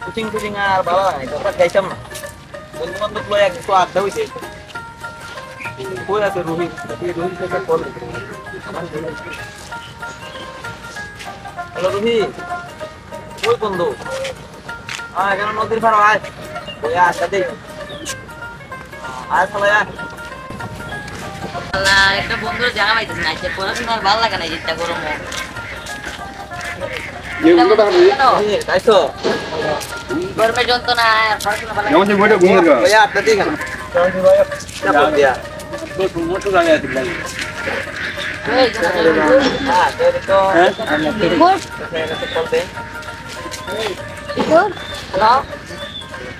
Coaching coaching আর ভালো নাই তোরা খাইতাম না বন্ধু বান্ধব লয় একটু আড্ডা হইছে কই আছে রোহিত রোহিত থেকে কল হ্যালো রোহিত কই বন্ধু এখানে নদীর পার আয় ওই আড্ডা দেই আয় চলে আয় আল্লাহ একটা বন্ধুর জায়গা পাইতেছে না যে পড়াশোনা আর ভালো লাগে না যেটা গরম গরমের যন্ত্রণা আর পড়াশোনা ভালো লাগে ওই আড্ডা দেই কেন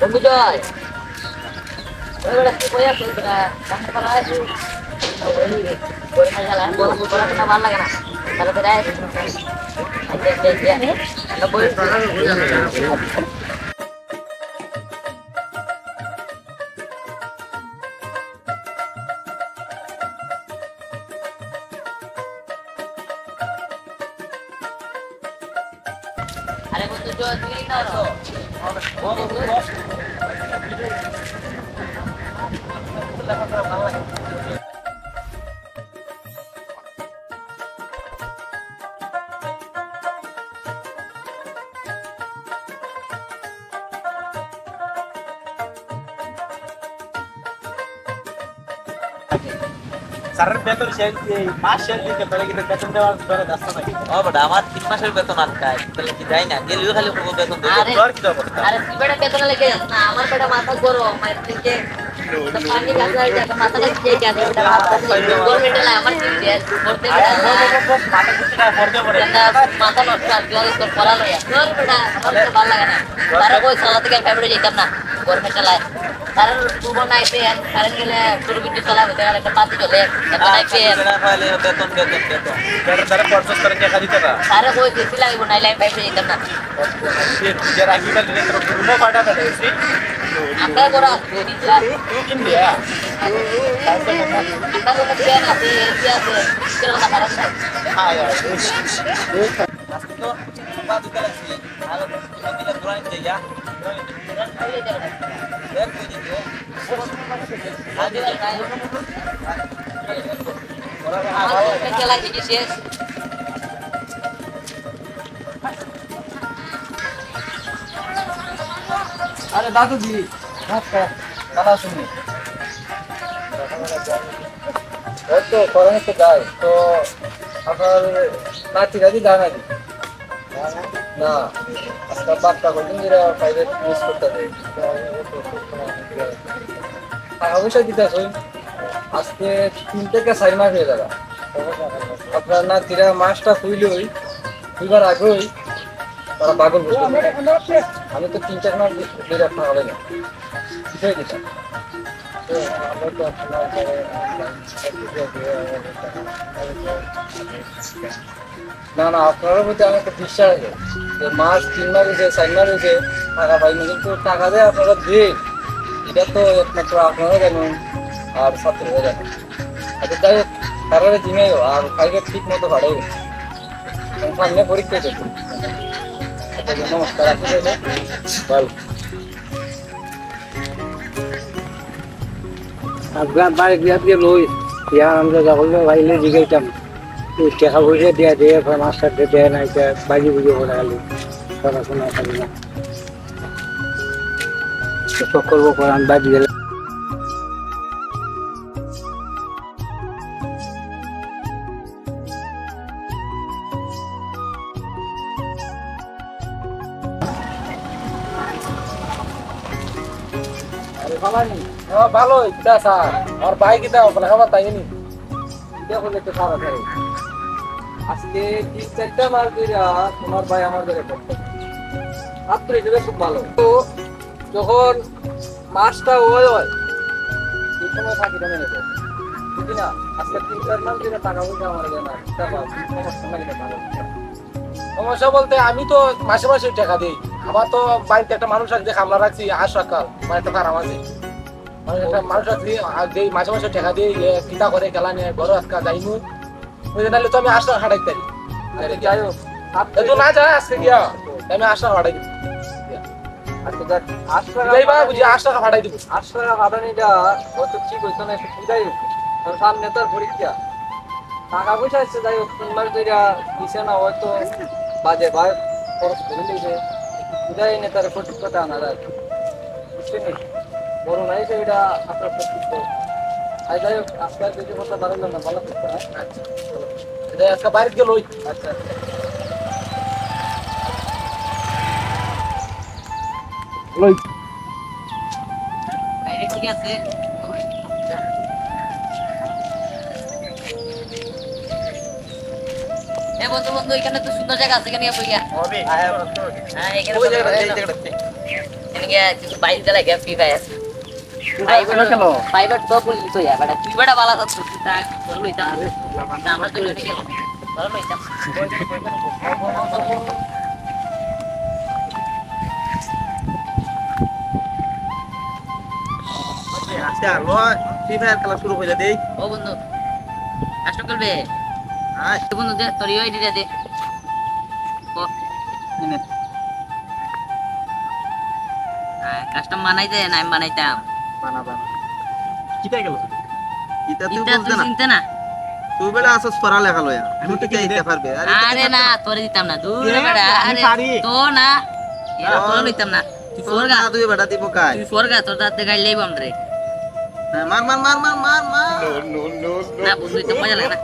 বন্ধু জয় পড়াশোনা ভালো লাগে না আরে বন্ধু জয় তুই না স্যারের বেতন শেষ এই মাস শেষ দিকে পরে কিন্তু বেতন দেওয়ার পরে রাস্তা নাই বড় আমার 3 মাসের বেতন আটকায় তাহলে কি যাই না গেলিও খালি পুরো বেতন দেব তোর কি দেব আরে তুই বেটা বেতন লেগে না আমার বেটা মাথা গরম মার থেকে পানি গাছা এটা মাথাটা খেয়ে গেছে এটা গভর্নমেন্টে না আমার ঠিক আছে করতে মাথা কিছু না পড়তে পারে মাথা নষ্ট আর কি তোর পড়া লয়া তোর বেটা আমার তো ভালো লাগে না তারা কই সালা থেকে ফেব্রুয়ারি যেতাম না গভর্নমেন্টে লাই তারা দুবো নাইতে কারেন্ট গেলে পুরো বিদ্যুৎ চালাবে তাহলে একটা পাতি চলে একটা নাইতে বেতন তারা পড়ছস করে দেখা দিতে না তারা কই কিছু লাগবে না লাই পাইতে যেতাম না যারা আগে কাল রুমো পাটা কাটাইছি আমরা করা ইন্ডিয়া আমরা কোনো প্ল্যান আছে এসি আছে কেন না পারা যায় আজকে তো বাদ দিতে লাগছি আর দিলে ঘুরাই দিয়ে যা দেখ কই দিও আজ আমাদের খেলা কি শেষ আরে দাদু জি নমস্কার ভালো আছেন এই তো ফরেনে তো যাই তো আপনার নাতি গাড়ি জানাই না আজকাল বাচ্চা করছেন যেটা প্রাইভেট ইউজ করতে হবে টাকা পয়সা দিতে আসুন আজকে 3 থেকে 4 মাস হয়ে যাবে আপনার নাতিরা মাসটা খুইলই খুইবার আগেই তারা পাগল করছে আমি তো 3-4 মাস ধরে আপনার হবে না কিছুই দিতাম না না আপনার প্রতি আমার একটা বিশ্বাস আছে যে মাস 3 মাস হয়েছে 4 মাস হয়েছে টাকা পাইনি কিন্তু টাকা দিয়ে আপনারা দিন এটা তো একমাত্র আপনারা জানেন আর ছাত্ররা জানেন আচ্ছা যাই হোক তারা জিমেও আর প্রাইভেট ঠিক মতো ভাড়াই সামনে পরীক্ষা দেবো নমস্কার আপনি ভালো আপনার বাড়ি দিয়ে লই ইয়া আমরা যখন বাইলে জিগাইতাম টাকা পয়সা দিয়া দিয়ে মাস্টার দেয় না এটা বাজি বুঝে পড়ে গেল পড়াশোনা করি না শখ করবো কোরআন বাজি গেলে ভালোই কিতা স্যার আর ভাই কিতা ওখানে খাবার তাই নি দেখুন একটু খারাপ হয় আজকে 3-4টা মাস ধরে তোমার ভাই আমার ধরে পড়তো ছাত্র হিসেবে খুব ভালো তো যখন মাসটা হয় এই সময় ফাঁকি জমে নেবে বুঝলি না আজকে 3-4 মাস ধরে টাকা পয়সা আমার না সমস্যা বলতে আমি তো মাসে মাসে টাকা দিই আমার তো বাড়িতে একটা মানুষ আছে খামলা রাখছি আর সকাল বাড়িতে খারাপ আছে একটা মানুষ রাখছি মাসে মাসে টাকা দিয়ে কিতা করে খেলা নিয়ে বড় আজকা যাইমু নাহলে তো আমি আসা হাঁটাই পারি যাই হোক তো না যায় আজকে গিয়া আমি আসা হাঁটাই দিই আচ্ছা দেখ 8 টাকা এই ভাই বুঝি 8 টাকা ভাড়াই দিব 8 টাকা ভাড়ানিটা কত ঠিক হইতো না একটু বুঝাই তোর সামনে তোর পরীক্ষা টাকা পয়সা আছে যাই হোক 3 মাস ধরে দিছে না হয়তো বাজে ভাই খরচ করে দিয়েছে বুঝাই না তার সঠিক কথা আনা যায় বুঝছেন বড় নাই তো এটা আপনার সঠিক আই যাই হোক আপনার যদি কথা বাড়ালো না ভালো করতে হয় আচ্ছা এটা আজকে বাইরে গেল ওই আচ্ছা লই বাইরে ঠিক আছে এ বন্ধু বন্ধু এখানে তো সুন্দর জায়গা আছে এখানে বইয়া হবে আয়া তো হ্যাঁ এখানে ওই জায়গাটা এই জায়গাটাতে এখানে গিয়ে কিছু বাইরে দিলে গিয়ে ফ্রি ফায়ার ফাইবার তো বলি তো ইয়া বেটা তুই বেটা বালা তো তা বল লইতা আমরা তো লইতে গেল বল লইতা আচ্ছা আলো ফ্রি ফায়ার খেলা শুরু হইলা দেই ও বন্ধু কাস্টম করবে আচ্ছা বন্ধু দে তোর ইউ আইডি দে ও নিনে কাস্টম বানাইতে না আমি বানাইতাম বানা বানা কিটা গেল কিটা তুই ইটা বুঝছ তুই না চিনতে না তুই বেলা আসস পড়া লেখা লয়া আমি তো দিতে পারবে আরে না তোরে দিতাম না দূর বেটা আরে তো না এরা তোরে লইতাম না তুই ফোরগা না তুই বেটা দিব কাই তুই ফোরগা তোর দাঁতে গাইল লইব আমরা মার মার মার মার মার মার না বন্ধু তো মজা লাগে না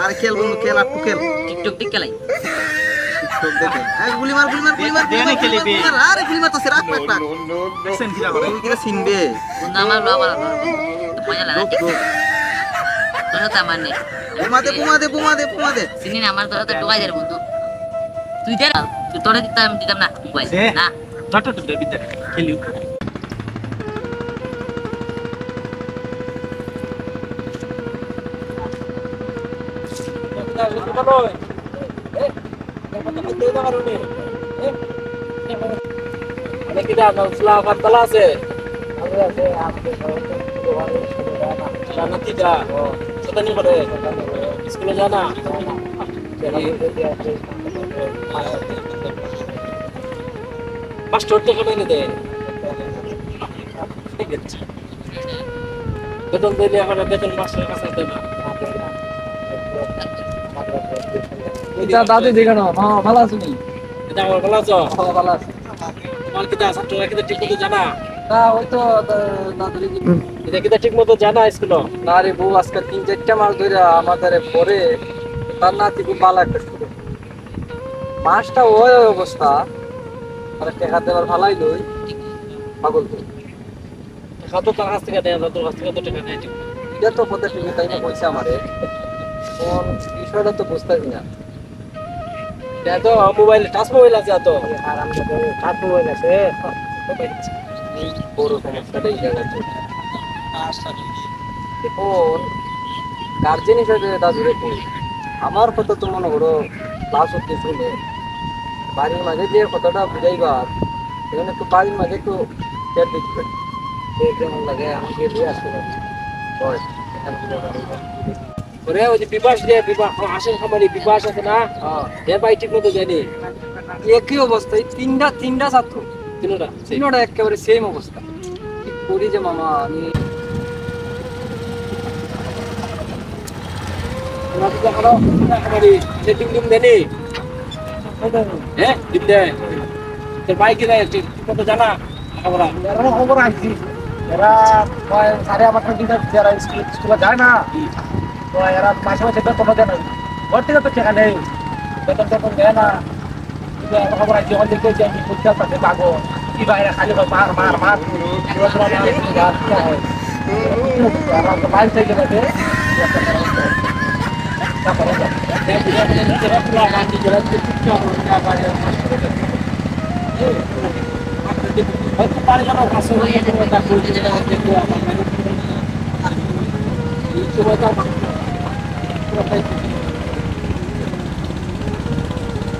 আর খেল বন্ধু খেল আর খেল টিকটক টিক খেলাই টিকটক দেখে গুলি মার গুলি মার গুলি মার দেনে খেলিবি। আরে গুলি মার তো সে রাখ পাক দেখছেন কি করে তুই কিরা চিনবে বন্ধু আমার বাবা তো মজা লাগে না লোক লোক তোর সাথে আমার নেই বোমা দে চিনি না আমার তোর সাথে ঢুকাই দে রে বন্ধু তুই দে না, তুই তোরে দিতাম না মোবাইল সে না টট টট দে বিদ্যা খেলিও স্কুলে জানা মাস্টার তো কেন এনে দেয় ঠিক আছে বেতন দিলে এখন বেতন মাস্টারের কাছে দেয় না এটা দাদু দেখে না ভালো আছে নি এটা আমার ভালো আছো ভালো আছে তোমার কিতা ছাত্ররা কিতা ঠিক মতো জানা না ওই তো দাদুরি এটা কিতা ঠিক মতো জানা স্কুল না রে বউ আজকে 3-4টা মাস ধরে আমাদের পরে তার নাতি খুব ভালো একটা শুরু মাসটা ওই অবস্থা আর টাকা দেওয়ার ভালাই লই পাগল তো কত তার কাছ থেকে দেয় তোর কাছ থেকে তো টাকা নেয় ঠিক এটা তো পথে ঠিক তাই না পয়সা আমারে কোন বিষয়টা তো বুঝতেছি না এটা তো মোবাইল টাচ মোবাইল আছে তো আর আমি তো কাট মোবাইল আছে এই বড় সমস্যাটা এই জায়গাতে দেখুন গার্জেন হিসেবে দাদু দেখুন আমার কথা তো মনে করো ক্লাস হচ্ছে শুনে বাড়ির মাঝে যে কতটা বুঝাইবার সেখানে একটু বাড়ির মাঝে একটু কেয়ার দিতে কেমন লাগে আমাকে দিয়ে আসতে হয় ওরে ওই যে বিবাস আসেন খামারি বিবাস আছে না এ ভাই ঠিক মতো জানি একই অবস্থা এই তিনটা ছাত্র তিনটা একেবারে সেম অবস্থা কি করি যে মামা আমি খামারি সে ডিম ডিম দেনি হ্যাঁ ডিম দেয় তোর ভাই কি দেয় ঠিক মতো জানা খবর খবর আনছি এরা সাড়ে 8টা দিন যারা স্কুলে যায় না তো এরা মাসে মাসে বেতন দেয় না ঘর থেকে তো টাকা নেই বেতন টেতন দেয় না খবর আনছি অনেক বলছি আমি বুঝতে পারছি পাগো কি বাইরে খালি মার মার মার বাইরে থেকে গেছে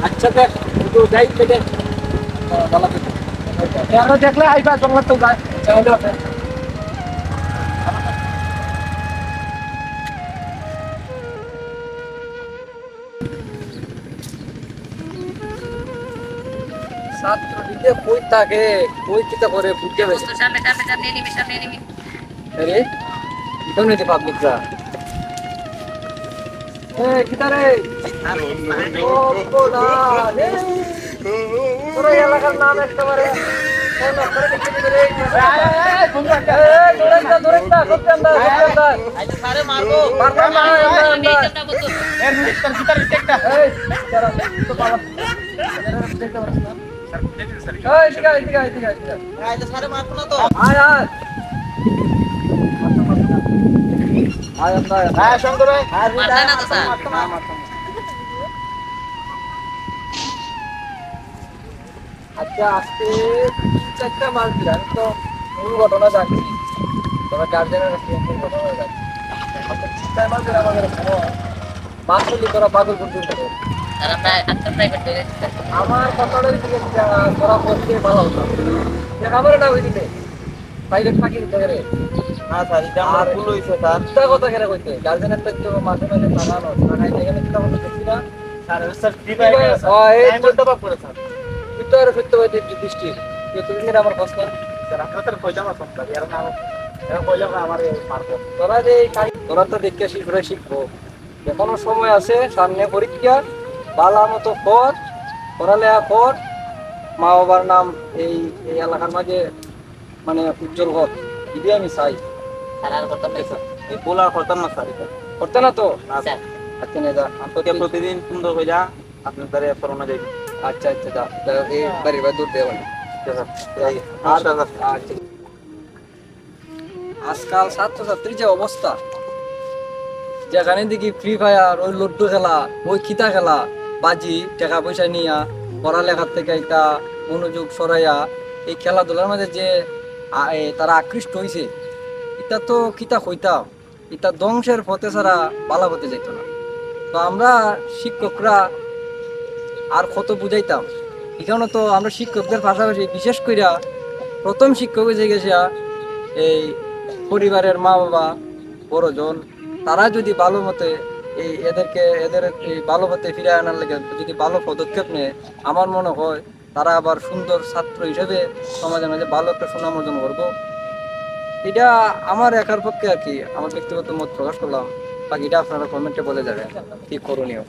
আচ্ছা দেখ যাই থেকে দেখলে আইবা জঙ্গল তো যায় 7 যে কই থাকে কই কিতা করে বুঝতে পেরেছি বন্ধু সামনে সামনে সামনে নিবি আরে কেমন হইতে পাবলিকরা কিতা রে ও পোলা রে তোর এলাকার নাম একটা বারে আইতে সারে মারবো আইতে সারে মারবো না তো শঙ্কর ভাই মারতে না তো স্যার আচ্ছা আজকে 3-4টা মাস দিলাম তো মূল ঘটনা জানি তোমার গার্জেনের ঘটনা জানি চিন্তায় মাস দিলাম আমাদের বাসলি করা পাগল পর্যন্ত স্যার আমরা আজকে প্রাইভেট হয়ে গেছি স্যার আমার কথাটাই করা করতে ভালো হতো যে আমার না হইতে প্রাইভেট ফাঁকি দিতে গেলে না স্যার এটা আমার ভুল হইছে স্যার চিন্তা কথা কেন কইতে গার্জেনের তো মাঝে মাঝে লাগানো লাগাই এখানে চিন্তা করতে দেখছি না স্যার ফ্রি ফায়ার এই বলতে পারবো না স্যার তুই তো আর সত্য হইতে দৃষ্টি তুই আমার প্রশ্ন স্যার আপনারা তো কইতাম না স্যার এর নাম এর কইলাম আমার মারবো তোরা যে তোরা তো দেখে শিখবে শিখবো এখনো সময় আছে সামনে পরীক্ষা ভালো মতো কর পড়ালেখা কর মা বাবার নাম এই এই এলাকার মাঝে মানে উজ্জ্বল কর যদি আমি চাই স্যার আর করতাম না স্যার এই ভুল আর করতাম না স্যার এটা করতে না তো স্যার আচ্ছা নে যা তোকে প্রতিদিন সুন্দর হয়ে যা আপনার দ্বারা করোনা যাই আচ্ছা আচ্ছা যা এই বাড়ির বাইরে দূর দেওয়া আজকাল ছাত্রছাত্রীর যে অবস্থা যেখানে দেখি ফ্রি ফায়ার ওই লুড্ডু খেলা ওই খিতা খেলা বাজি টাকা পয়সা নিয়া পড়ালেখার থেকে একটা মনোযোগ সরাইয়া এই খেলাধুলার মাঝে যে তারা আকৃষ্ট হয়েছে এটা তো কিতা হইতাম এটা ধ্বংসের পথে ছাড়া বালা হতে যেত না তো আমরা শিক্ষকরা আর কত বুঝাইতাম এখানে তো আমরা শিক্ষকদের পাশাপাশি বিশেষ কইরা প্রথম শিক্ষক হয়ে গেছে এই পরিবারের মা বাবা বড়জন তারা যদি ভালো মতে এদের এই ভালো মতে ফিরে আনার লেগে যদি ভালো পদক্ষেপ নেয় আমার মনে হয় তারা আবার সুন্দর ছাত্র হিসেবে সমাজের মাঝে ভালো একটা সুনাম অর্জন করবো এটা আমার একার পক্ষে আর কি আমার ব্যক্তিগত মত প্রকাশ করলাম বাকিটা আপনারা কমেন্টে বলে যাবেন কি করণীয়